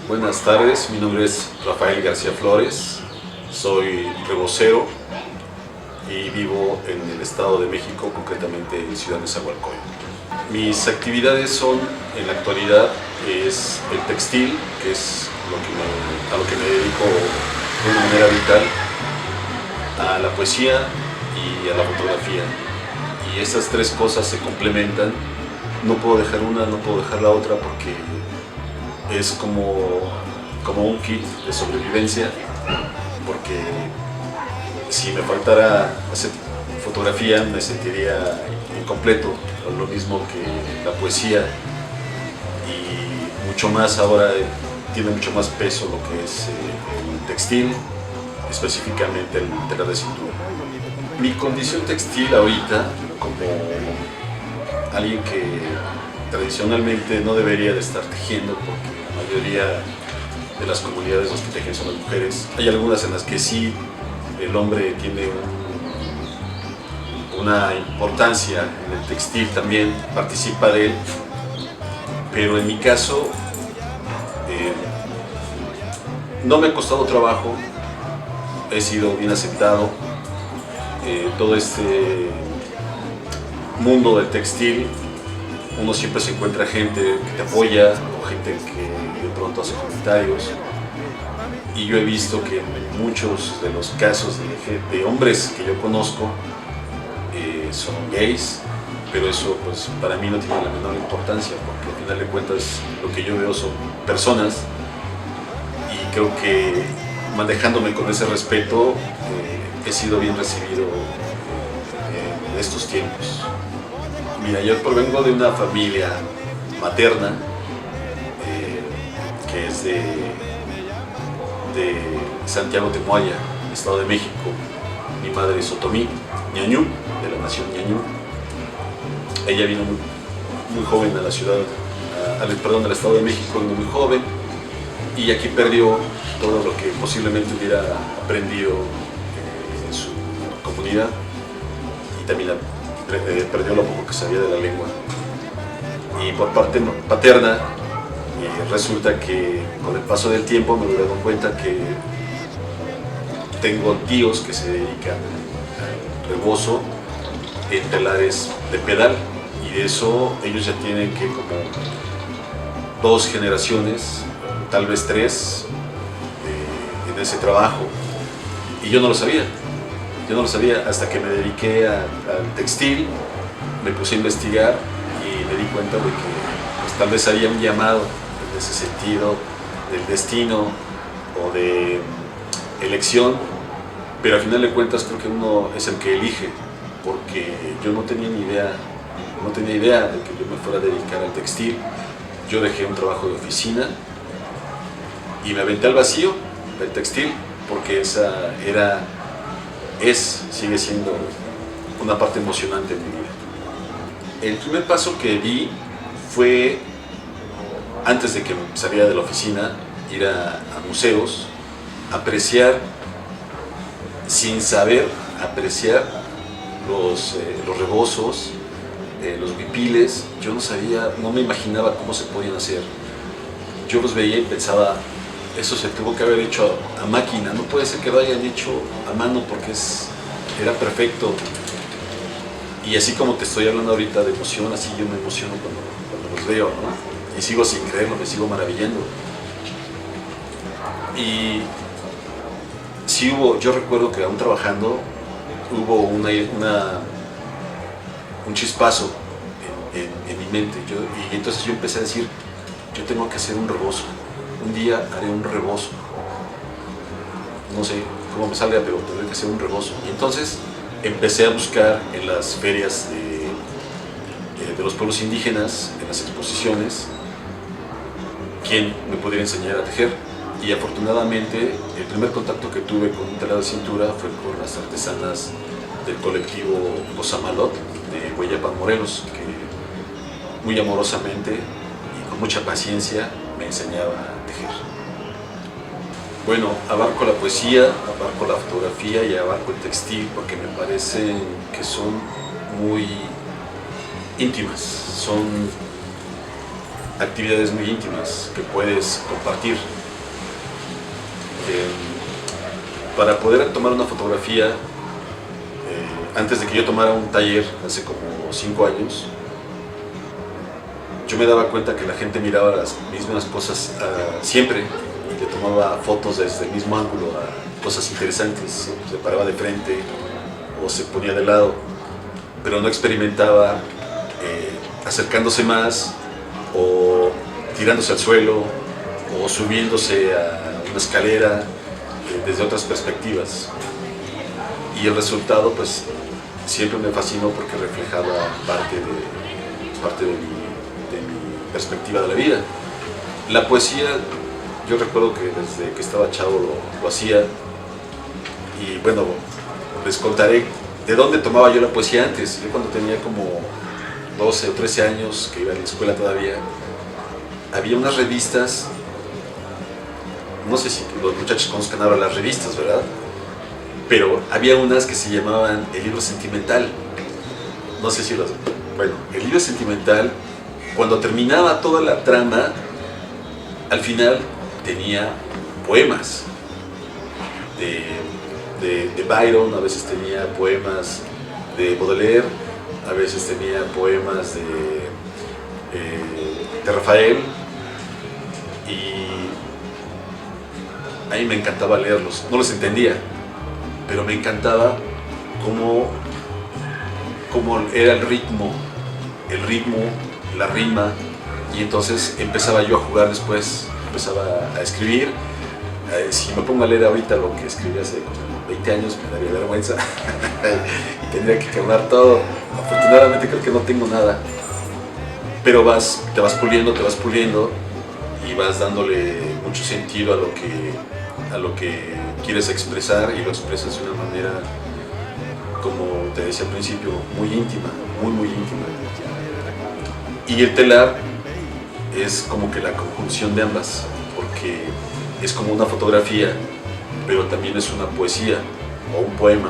Buenas tardes, mi nombre es Rafael García Flores, soy rebocero y vivo en el Estado de México, concretamente en Ciudad Nezahualcóyotl. Mis actividades son, en la actualidad, es el textil, que es a lo que me dedico de una manera vital, a la poesía y a la fotografía. Y estas tres cosas se complementan. No puedo dejar una, no puedo dejar la otra, porque es como un kit de sobrevivencia, porque si me faltara hacer fotografía me sentiría incompleto, lo mismo que la poesía, y mucho más ahora tiene mucho más peso lo que es el textil, específicamente el telar de cintura. Mi condición textil ahorita, como alguien que tradicionalmente no debería de estar tejiendo, porque la mayoría de las comunidades los que tejen son las mujeres. Hay algunas en las que sí el hombre tiene una importancia en el textil, también participa de él, pero en mi caso no me ha costado trabajo, he sido bien aceptado. Todo este mundo del textil, uno siempre se encuentra gente que te apoya o gente que de pronto hace comentarios, y yo he visto que en muchos de los casos de hombres que yo conozco son gays, pero eso pues para mí no tiene la menor importancia, porque al final de cuentas lo que yo veo son personas, y creo que manejándome con ese respeto he sido bien recibido en estos tiempos. Mira, yo provengo de una familia materna que es de Santiago Temoaya, Estado de México. Mi madre es otomí, ñañú, de la nación ñañú. Ella vino muy joven a la ciudad, al Estado de México, vino muy joven, y aquí perdió todo lo que posiblemente hubiera aprendido en su comunidad, y también perdió lo poco que sabía de la lengua. Y por parte paterna, resulta que con el paso del tiempo me he dado cuenta que tengo tíos que se dedican al rebozo en telares de pedal, y de eso ellos ya tienen que como 2 generaciones, tal vez 3, en ese trabajo, y yo no lo sabía. Yo no lo sabía hasta que me dediqué al textil, me puse a investigar y me di cuenta de que pues, tal vez había un llamado en ese sentido del destino o de elección, pero al final de cuentas creo que uno es el que elige, porque yo no tenía ni idea, de que yo me fuera a dedicar al textil. Yo dejé un trabajo de oficina y me aventé al vacío del textil, porque esa sigue siendo una parte emocionante en mi vida. El primer paso que di fue, antes de que saliera de la oficina, ir a museos, apreciar, sin saber apreciar los rebozos, los huipiles. Yo no sabía, no me imaginaba cómo se podían hacer. Yo los veía y pensaba, eso se tuvo que haber hecho a máquina, no puede ser que lo hayan hecho a mano, porque era perfecto. Y así como te estoy hablando ahorita de emoción, así yo me emociono cuando los veo, ¿no? Y sigo sin creerlo, me sigo maravillando. Y sí yo recuerdo que aún trabajando hubo un chispazo en mi mente, y entonces yo empecé a decir, yo tengo que hacer un rebozo. Un día haré un rebozo, no sé cómo me salga, pero tendré que hacer un rebozo. Y entonces empecé a buscar en las ferias de los pueblos indígenas, en las exposiciones, quién me pudiera enseñar a tejer. Y afortunadamente el primer contacto que tuve con un telar de cintura fue con las artesanas del colectivo Osamalot de Hueyapan, Morelos, que muy amorosamente y con mucha paciencia me enseñaba a tejer. Bueno, abarco la poesía, abarco la fotografía y abarco el textil, porque me parece que son muy íntimas, son actividades muy íntimas que puedes compartir. para poder tomar una fotografía, antes de que yo tomara un taller hace como 5 años, yo me daba cuenta que la gente miraba las mismas cosas siempre, le tomaba fotos desde el mismo ángulo a cosas interesantes, se paraba de frente o se ponía de lado, pero no experimentaba acercándose más o tirándose al suelo o subiéndose a una escalera desde otras perspectivas. Y el resultado pues siempre me fascinó porque reflejaba parte de mi perspectiva de la vida. La poesía, yo recuerdo que desde que estaba chavo lo hacía, y bueno, les contaré de dónde tomaba yo la poesía antes. Yo cuando tenía como 12 o 13 años, que iba a la escuela todavía, había unas revistas, no sé si los muchachos conozcan ahora las revistas, ¿verdad? Pero había unas que se llamaban El Libro Sentimental. No sé si los... Bueno, El Libro Sentimental, cuando terminaba toda la trama, al final tenía poemas de Byron, a veces tenía poemas de Baudelaire, a veces tenía poemas de Rafael, y a mí me encantaba leerlos. No los entendía, pero me encantaba cómo era el ritmo, la rima, y entonces empezaba yo a jugar después, empezaba a escribir. Si me pongo a leer ahorita lo que escribí hace como 20 años me daría vergüenza y tendría que quemar todo. Afortunadamente creo que no tengo nada, pero te vas puliendo y vas dándole mucho sentido a lo que quieres expresar, y lo expresas de una manera, como te decía al principio, muy íntima, muy íntima. Y el telar es como que la conjunción de ambas, porque es como una fotografía, pero también es una poesía o un poema,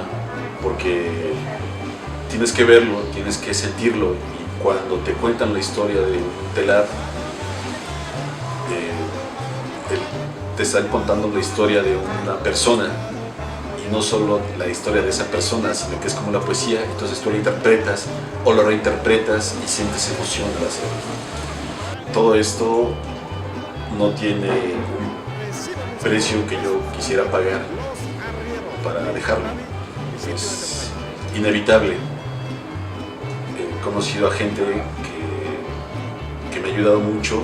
porque tienes que verlo, tienes que sentirlo, y cuando te cuentan la historia de un telar, te están contando la historia de una persona, y no solo la historia de esa persona, sino que es como la poesía. Entonces tú lo interpretas o lo reinterpretas y sientes emoción al hacerlo. Todo esto no tiene un precio que yo quisiera pagar para dejarlo, es inevitable. He conocido a gente que me ha ayudado mucho,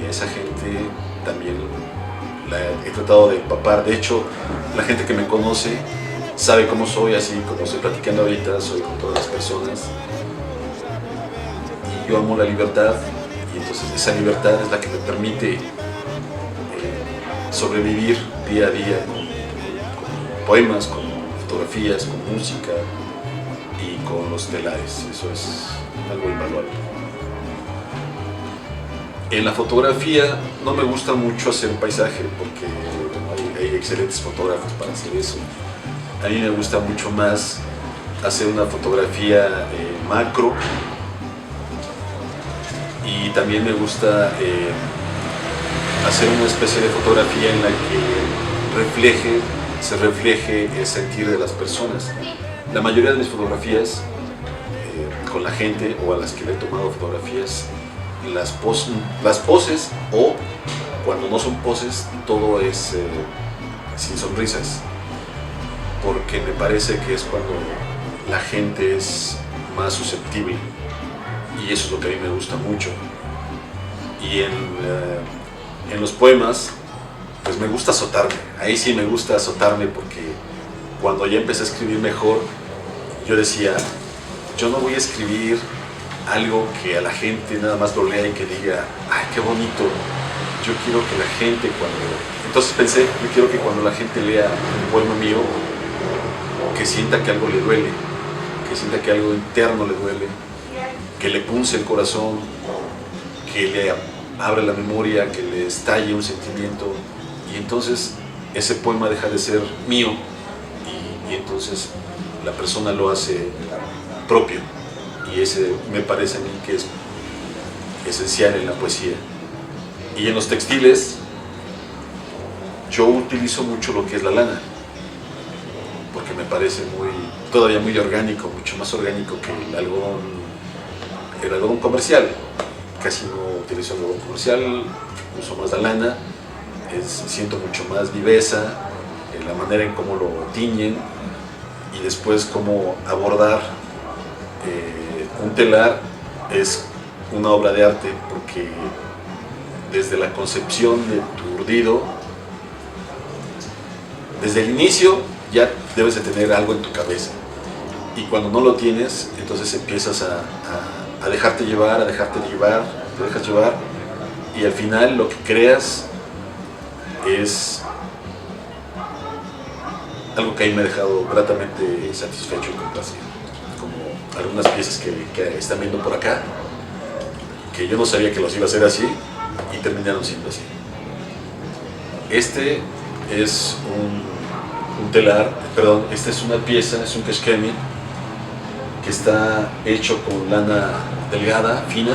y a esa gente también la he tratado de empapar. De hecho, la gente que me conoce sabe cómo soy, así como estoy platicando ahorita, soy con todas las personas, y yo amo la libertad, y entonces esa libertad es la que me permite sobrevivir día a día con poemas, con fotografías, con música y con los telares. Eso es algo invaluable. En la fotografía no me gusta mucho hacer paisaje, porque hay excelentes fotógrafos para hacer eso. A mí me gusta mucho más hacer una fotografía macro, y también me gusta hacer una especie de fotografía en la que se refleje el sentir de las personas. La mayoría de mis fotografías, con la gente o a las que le he tomado fotografías, las poses, o cuando no son poses, todo es sin sonrisas, porque me parece que es cuando la gente es más susceptible, y eso es lo que a mí me gusta mucho. Y en los poemas, pues me gusta azotarme. Ahí sí me gusta azotarme, porque cuando ya empecé a escribir mejor, yo decía, yo no voy a escribir algo que a la gente nada más lo lea y que diga, ay, qué bonito. Yo quiero que la gente Entonces pensé, yo quiero que cuando la gente lea un poema mío, que sienta que algo le duele, que sienta que algo interno le duele, que le punce el corazón, que le abra la memoria, que le estalle un sentimiento, y entonces ese poema deja de ser mío, y entonces la persona lo hace propio, y ese me parece a mí que es esencial en la poesía. Y en los textiles, yo utilizo mucho lo que es la lana, porque me parece todavía muy orgánico, mucho más orgánico que el algodón comercial. Casi no utilizo algodón comercial, uso más la lana, siento mucho más viveza, la manera en cómo lo tiñen y después cómo abordar un telar es una obra de arte, porque desde la concepción de tu urdido, desde el inicio ya debes de tener algo en tu cabeza, y cuando no lo tienes, entonces empiezas a dejarte llevar, te dejas llevar, y al final lo que creas es algo que a mí me ha dejado gratamente satisfecho y complacido, como algunas piezas que están viendo por acá, que yo no sabía que los iba a hacer así y terminaron siendo así. Este es un telar, perdón, esta es una pieza, es un keshkemi que está hecho con lana delgada, fina,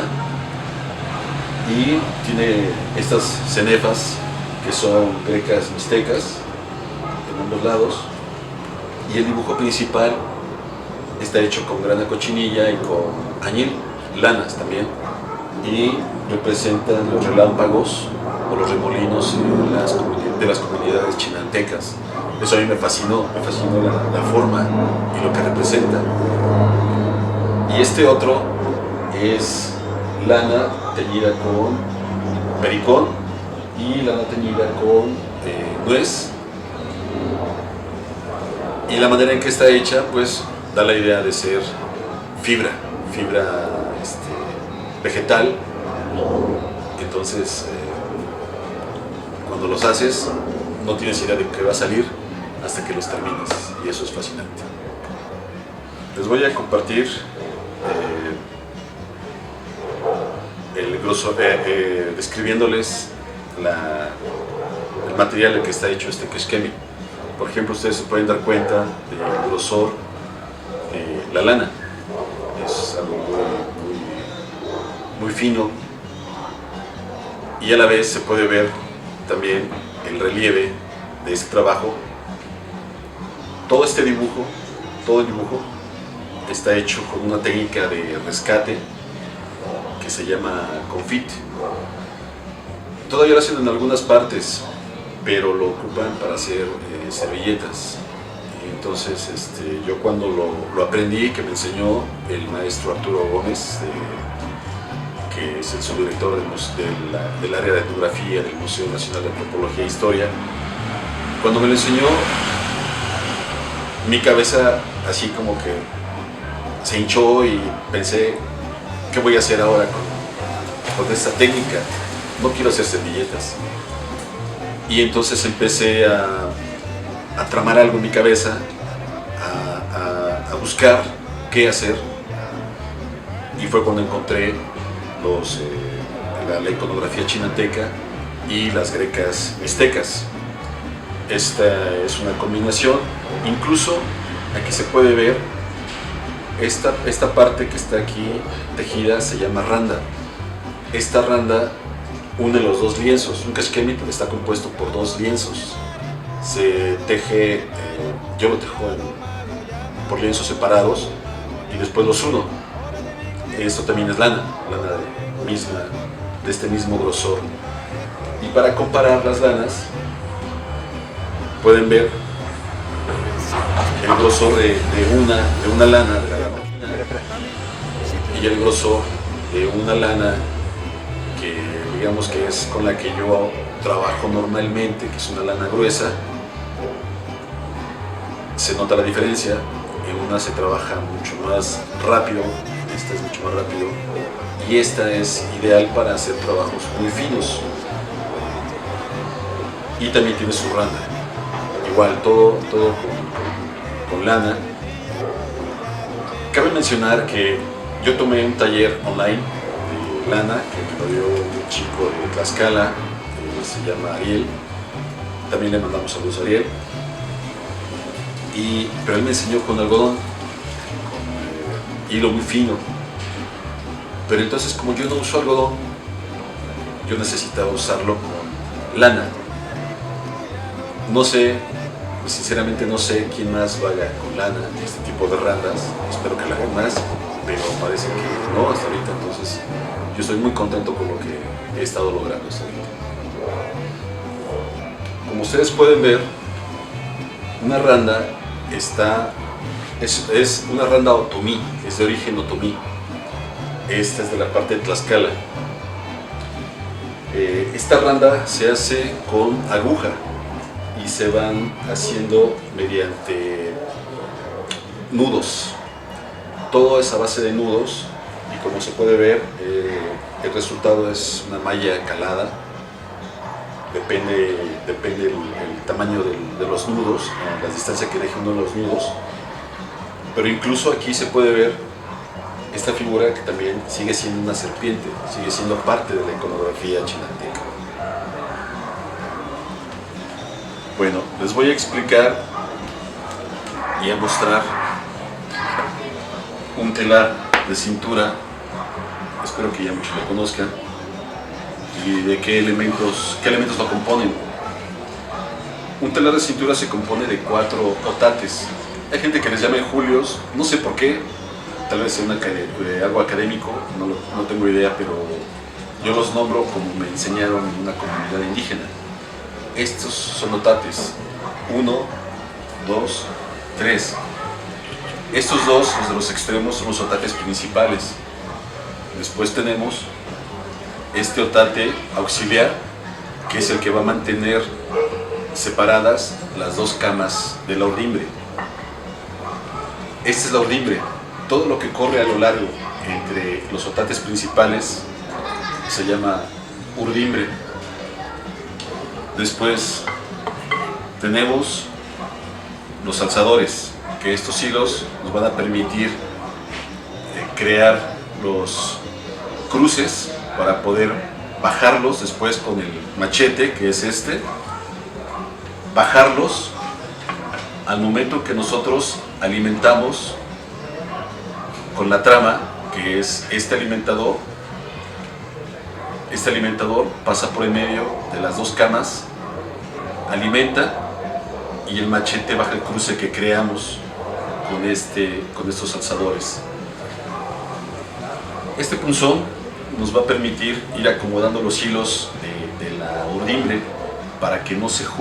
y tiene estas cenefas que son grecas mixtecas en ambos lados, y el dibujo principal está hecho con grana cochinilla y con añil, lanas también, y representan los relámpagos o los remolinos de las comunidades chinantecas. Eso a mí me fascinó la forma y lo que representa. Y este otro es lana teñida con pericón y lana teñida con nuez. Y la manera en que está hecha, pues, da la idea de ser fibra vegetal. Entonces, cuando los haces, no tienes idea de qué va a salir hasta que los termines, y eso es fascinante. Les voy a compartir el grosor, describiéndoles el material del que está hecho este keshkemi. Por ejemplo, ustedes se pueden dar cuenta del grosor de la lana. Es algo muy fino, y a la vez se puede ver también el relieve de este trabajo. Todo el dibujo está hecho con una técnica de rescate que se llama confit. Todavía lo hacen en algunas partes, pero lo ocupan para hacer servilletas. Entonces, yo cuando lo aprendí, que me enseñó el maestro Arturo Gómez, que es el subdirector del área de etnografía del Museo Nacional de Antropología e Historia, cuando me lo enseñó, mi cabeza así como que se hinchó y pensé, ¿qué voy a hacer ahora con esta técnica? No quiero hacer servilletas. Y entonces empecé a tramar algo en mi cabeza, a buscar qué hacer, y fue cuando encontré la iconografía chinanteca y las grecas mixtecas. Esta es una combinación. Incluso aquí se puede ver esta parte que está aquí tejida, se llama randa. Esta randa une los dos lienzos. Un keshkemi está compuesto por dos lienzos. Se teje, yo lo tejo por lienzos separados y después los uno. Esto también es lana de este mismo grosor. Y para comparar las lanas, pueden ver el grosor de una lana, de la lana, y el grosor de una lana que digamos que es con la que yo trabajo normalmente, que es una lana gruesa. Se nota la diferencia. En una se trabaja mucho más rápido, esta es mucho más rápido, y esta es ideal para hacer trabajos muy finos. Y también tiene su randa. Igual, todo con lana. Cabe mencionar que yo tomé un taller online de lana que me lo dio un chico de Tlaxcala, se llama Ariel. También le mandamos saludos a Ariel. Pero él me enseñó con algodón, con hilo muy fino. Pero entonces, como yo no uso algodón, yo necesitaba usarlo con lana. No sé, sinceramente no sé quién más vaya con lana este tipo de randas. Espero que la hagan más, pero parece que no hasta ahorita. Entonces yo estoy muy contento con lo que he estado logrando hasta ahorita. Como ustedes pueden ver, una randa es una randa otomí, es de origen otomí. Esta es de la parte de Tlaxcala. Esta randa se hace con aguja y se van haciendo mediante nudos. Todo es a base de nudos y como se puede ver, el resultado es una malla calada. Depende el tamaño de los nudos, la distancia que deje uno de los nudos. Pero incluso aquí se puede ver esta figura que también sigue siendo una serpiente, sigue siendo parte de la iconografía chinanteca. Bueno, les voy a explicar y a mostrar un telar de cintura, espero que ya muchos lo conozcan, y de qué elementos lo componen. Un telar de cintura se compone de 4 otates. Hay gente que les llama julios, no sé por qué, tal vez sea algo académico, no tengo idea, pero yo los nombro como me enseñaron en una comunidad indígena. Estos son otates, 1, 2, 3. Estos dos, los de los extremos, son los otates principales. Después tenemos este otate auxiliar, que es el que va a mantener separadas las 2 camas de la urdimbre. Esta es la urdimbre. Todo lo que corre a lo largo entre los otates principales se llama urdimbre. Después tenemos los alzadores, que estos hilos nos van a permitir crear los cruces para poder bajarlos después con el machete, que es este, bajarlos al momento que nosotros alimentamos con la trama, que es este alimentador. Este alimentador pasa por el medio de las 2 camas, alimenta, y el machete baja el cruce que creamos con estos alzadores. Este punzón nos va a permitir ir acomodando los hilos de la urdimbre para que no se nos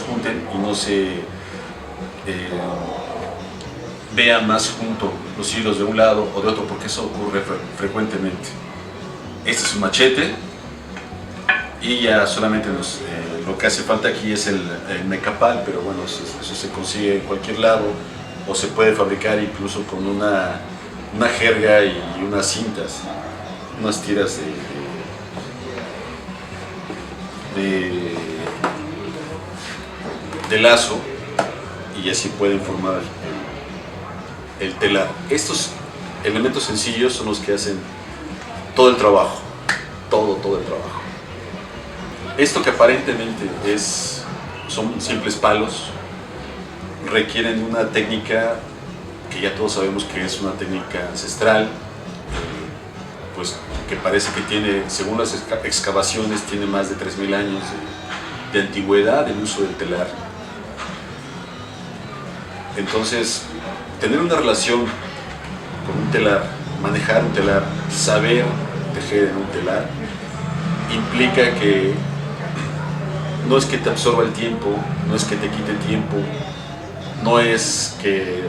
junten y no se vean más juntos los hilos de un lado o de otro, porque eso ocurre frecuentemente. Este es un machete y ya solamente lo que hace falta aquí es el mecapal, pero bueno, eso se consigue en cualquier lado o se puede fabricar incluso con una jerga y unas cintas, unas tiras de lazo, y así pueden formar el telar. Estos elementos sencillos son los que hacen todo el trabajo, todo el trabajo. Esto que aparentemente son simples palos, requieren una técnica que ya todos sabemos que es una técnica ancestral, pues que parece que tiene, según las excavaciones, tiene más de 3000 años de antigüedad el uso del telar. Entonces, tener una relación con un telar, manejar un telar, saber tejer en un telar, implica que no es que te absorba el tiempo, no es que te quite tiempo, no es que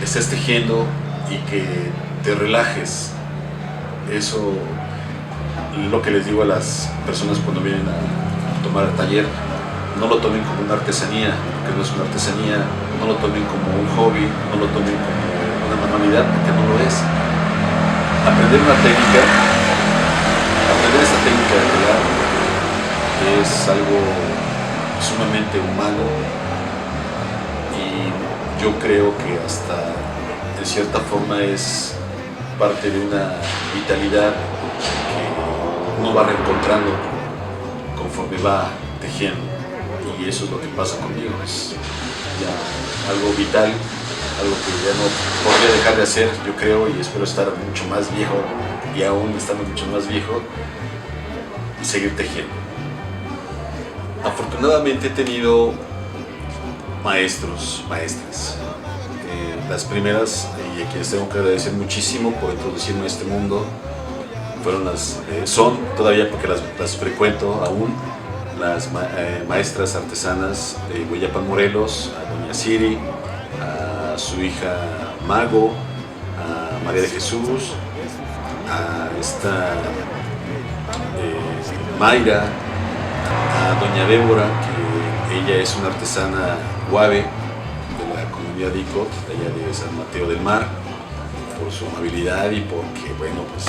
estés tejiendo y que te relajes. Eso es lo que les digo a las personas cuando vienen a tomar el taller. No lo tomen como una artesanía, porque no es una artesanía, no lo tomen como un hobby, no lo tomen como una manualidad, porque no lo es. Aprender esta técnica de telar es algo sumamente humano, y yo creo que hasta de cierta forma es parte de una vitalidad que uno va reencontrando conforme va tejiendo. Y eso es lo que pasa conmigo, es ya algo vital, algo que ya no podría dejar de hacer, yo creo, y espero estar mucho más viejo, y aún estando mucho más viejo, seguir tejiendo. Afortunadamente he tenido maestros, maestras. Las primeras, y a quienes tengo que agradecer muchísimo por introducirme a este mundo, son todavía, porque las frecuento aún, las maestras artesanas de Hueyapan, Morelos, a doña Siri, a su hija Mago, a María de Jesús, a esta Mayra, a doña Débora, que ella es una artesana guave de la comunidad Icot, de allá de San Mateo del Mar, por su amabilidad y porque, bueno, pues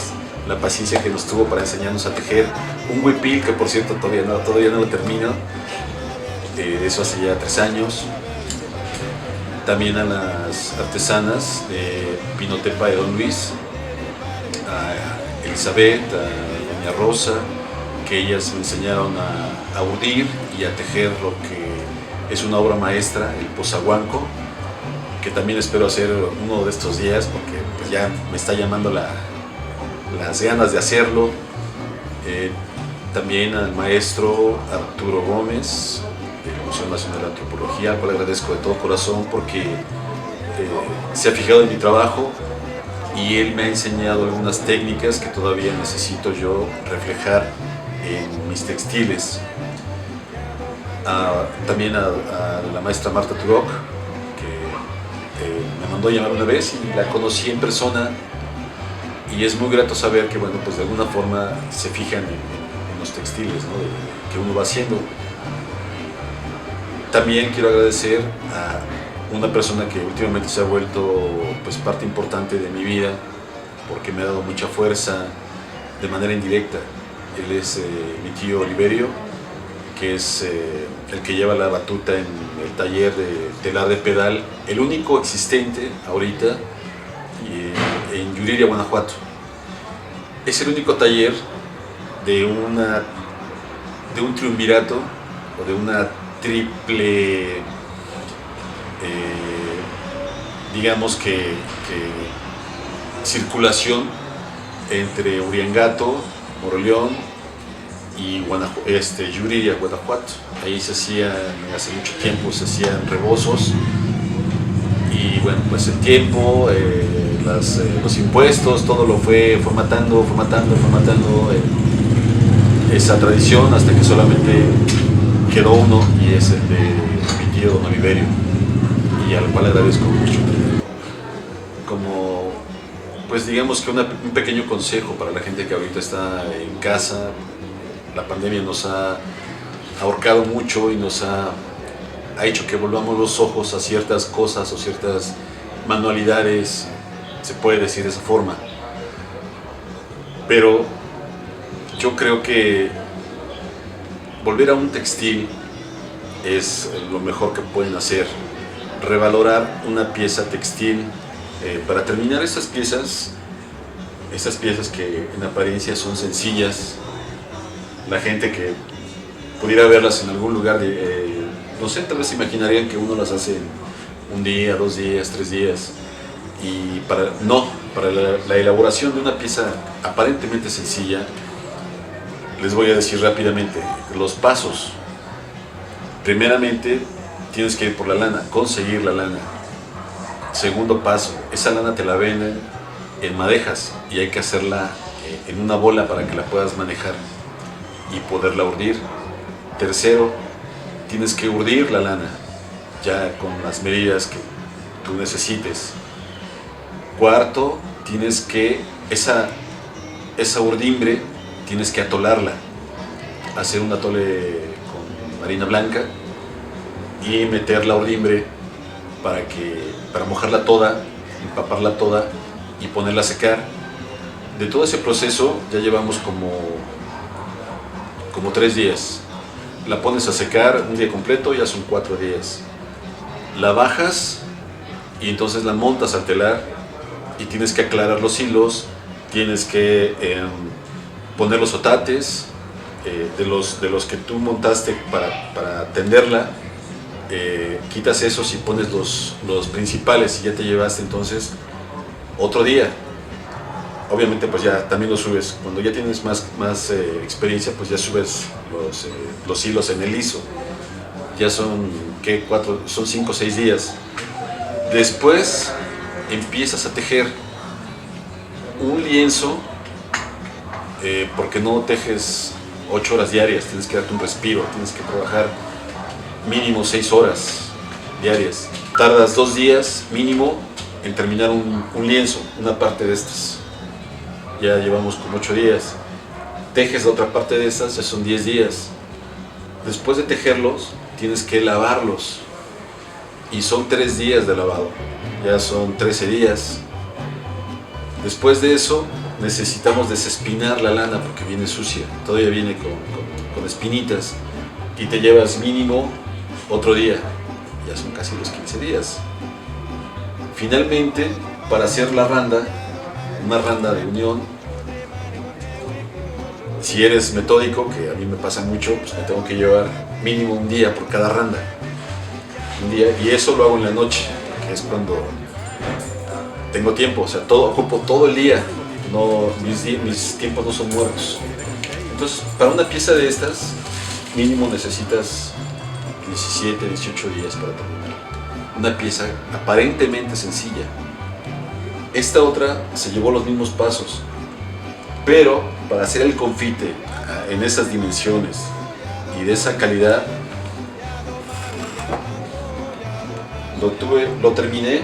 la paciencia que nos tuvo para enseñarnos a tejer un huipil, que por cierto todavía no lo termino, eso hace ya 3 años. También a las artesanas de Pinotepa de Don Luis, a Elizabeth, a doña Rosa, que ellas me enseñaron a urdir y a tejer lo que es una obra maestra, el pozahuanco, que también espero hacer uno de estos días, porque pues ya me está llamando las ganas de hacerlo. También al maestro Arturo Gómez, del Museo Nacional de Antropología, al cual agradezco de todo corazón porque se ha fijado en mi trabajo y él me ha enseñado algunas técnicas que todavía necesito yo reflejar en mis textiles. También a la maestra Marta Turok, que me mandó a llamar una vez y la conocí en persona, y es muy grato saber que, bueno, pues de alguna forma se fijan en los textiles, ¿no?, que uno va haciendo. También quiero agradecer a una persona que últimamente se ha vuelto, pues, parte importante de mi vida, porque me ha dado mucha fuerza de manera indirecta. Él es mi tío Oliverio, que es el que lleva la batuta en el taller de telar de pedal, el único existente ahorita en Yuriria, Guanajuato. Es el único taller de un triunvirato o de una triple, digamos que circulación entre Uriangato, Moroleón y Yuriria, Guanajuato. Ahí hace mucho tiempo se hacían rebozos, y bueno, pues el tiempo, los impuestos, todo lo fue matando esa tradición, hasta que solamente quedó uno, y es el de mi tío Don Oliverio, y al cual agradezco mucho. Como, pues digamos que un pequeño consejo para la gente que ahorita está en casa. La pandemia nos ha ahorcado mucho y nos ha hecho que volvamos los ojos a ciertas cosas o ciertas manualidades, se puede decir de esa forma. Pero yo creo que volver a un textil es lo mejor que pueden hacer, revalorar una pieza textil. Para terminar, estas piezas que en apariencia son sencillas, la gente que pudiera verlas en algún lugar, no sé, tal vez imaginarían que uno las hace en 1 día, 2 días, 3 días. Y para la elaboración de una pieza aparentemente sencilla, les voy a decir rápidamente los pasos. Primeramente, tienes que ir por la lana, conseguir la lana. Segundo paso, esa lana te la venden en madejas y hay que hacerla en una bola para que la puedas manejar y poderla urdir. Tercero, tienes que urdir la lana ya con las medidas que tú necesites. Cuarto, tienes que esa urdimbre tienes que atolarla, hacer un atole con harina blanca y meter la urdimbre para mojarla toda, empaparla toda y ponerla a secar. De todo ese proceso ya llevamos como 3 días. La pones a secar un día completo, ya son 4 días. La bajas y entonces la montas al telar y tienes que aclarar los hilos, tienes que poner los otates de los que tú montaste para tenderla. Quitas esos y pones los principales y ya te llevaste entonces otro día. obviamente pues ya también lo subes, cuando ya tienes más experiencia, pues ya subes los hilos en el liso, ya son, ¿qué? Son 5 o 6 días. Después empiezas a tejer un lienzo, porque no tejes 8 horas diarias, tienes que darte un respiro, tienes que trabajar mínimo 6 horas diarias. Tardas 2 días mínimo en terminar un lienzo, una parte de estas. Ya llevamos como 8 días. Tejes la otra parte de estas, ya son 10 días. Después de tejerlos, tienes que lavarlos. Y son 3 días de lavado, ya son 13 días. Después de eso, necesitamos desespinar la lana porque viene sucia, todavía viene con espinitas, y te llevas mínimo otro día, ya son casi los 15 días. Finalmente, para hacer la randa, una randa de unión, si eres metódico, que a mí me pasa mucho, pues me tengo que llevar mínimo un día por cada randa. Un día, y eso lo hago en la noche, que es cuando tengo tiempo, o sea, ocupo todo el día, mis tiempos no son muertos. Entonces, para una pieza de estas, mínimo necesitas 17, 18 días para terminar. Una pieza aparentemente sencilla. Esta otra se llevó los mismos pasos, pero para hacer el confite en esas dimensiones y de esa calidad, lo terminé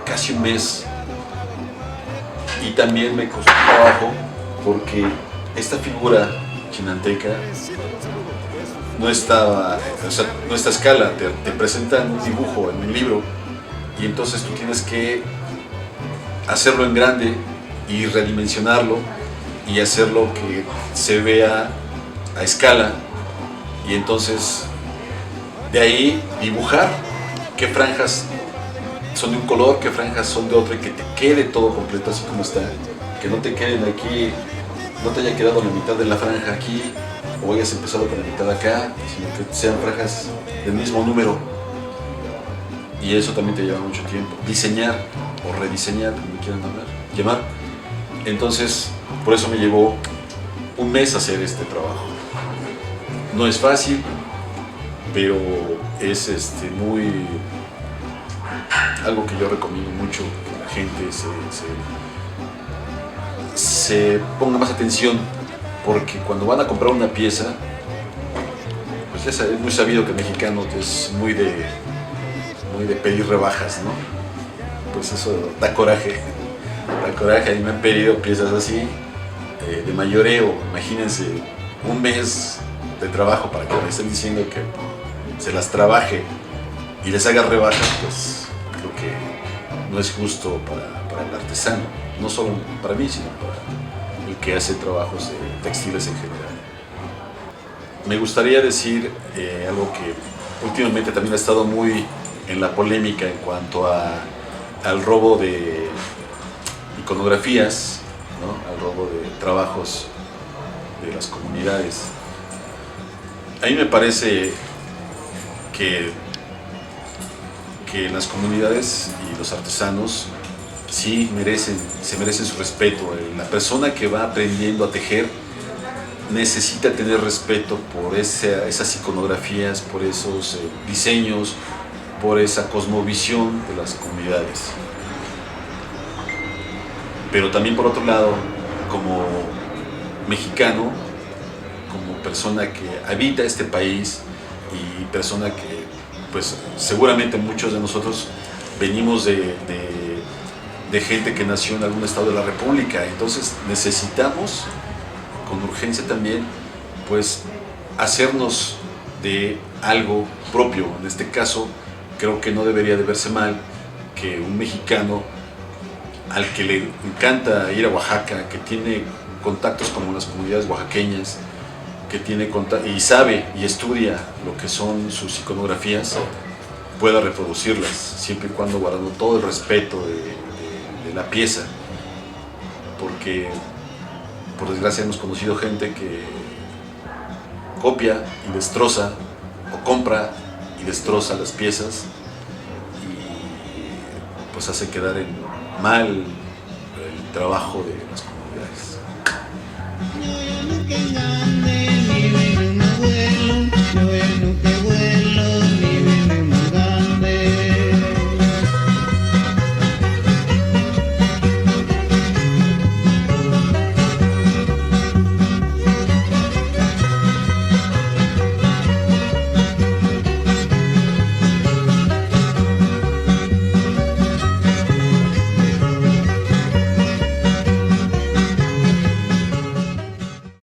casi un mes, y también me costó trabajo porque esta figura chinanteca no está a escala, te presentan un dibujo en un libro y entonces tú tienes que hacerlo en grande y redimensionarlo y hacerlo que se vea a escala, y entonces de ahí dibujar qué franjas son de un color, qué franjas son de otro, y que te quede todo completo así como está, que no te queden aquí, no te haya quedado la mitad de la franja aquí o hayas empezado con la mitad acá, sino que sean franjas del mismo número. Y eso también te lleva mucho tiempo, diseñar o rediseñar, como quieran llamar. Entonces, por eso me llevó un mes hacer este trabajo. No es fácil, pero es algo que yo recomiendo mucho, que la gente se ponga más atención, porque cuando van a comprar una pieza, pues es muy sabido que el mexicano es muy de pedir rebajas, ¿no? Pues eso da coraje, a mí me han pedido piezas así, de mayoreo. Imagínense un mes de trabajo para que me estén diciendo que se las trabaje y les haga rebajas, pues creo que no es justo para el artesano, no solo para mí, sino para el que hace trabajos de textiles en general. Me gustaría decir algo que últimamente también ha estado muy en la polémica en cuanto al robo de iconografías, ¿no? Al robo de trabajos de las comunidades. A mí me parece que las comunidades y los artesanos sí se merecen su respeto. La persona que va aprendiendo a tejer necesita tener respeto por esas iconografías, por esos diseños, por esa cosmovisión de las comunidades. Pero también, por otro lado, como mexicano, como persona que habita este país y persona que, pues, seguramente muchos de nosotros venimos de gente que nació en algún estado de la República, entonces necesitamos con urgencia también, pues, hacernos de algo propio. En este caso, creo que no debería de verse mal que un mexicano al que le encanta ir a Oaxaca, que tiene contactos con las comunidades oaxaqueñas, que tiene y sabe y estudia lo que son sus iconografías, pueda reproducirlas, siempre y cuando guardando todo el respeto de la pieza, porque por desgracia hemos conocido gente que copia y destroza, o compra y destroza las piezas, y pues hace quedar mal el trabajo de las comunidades.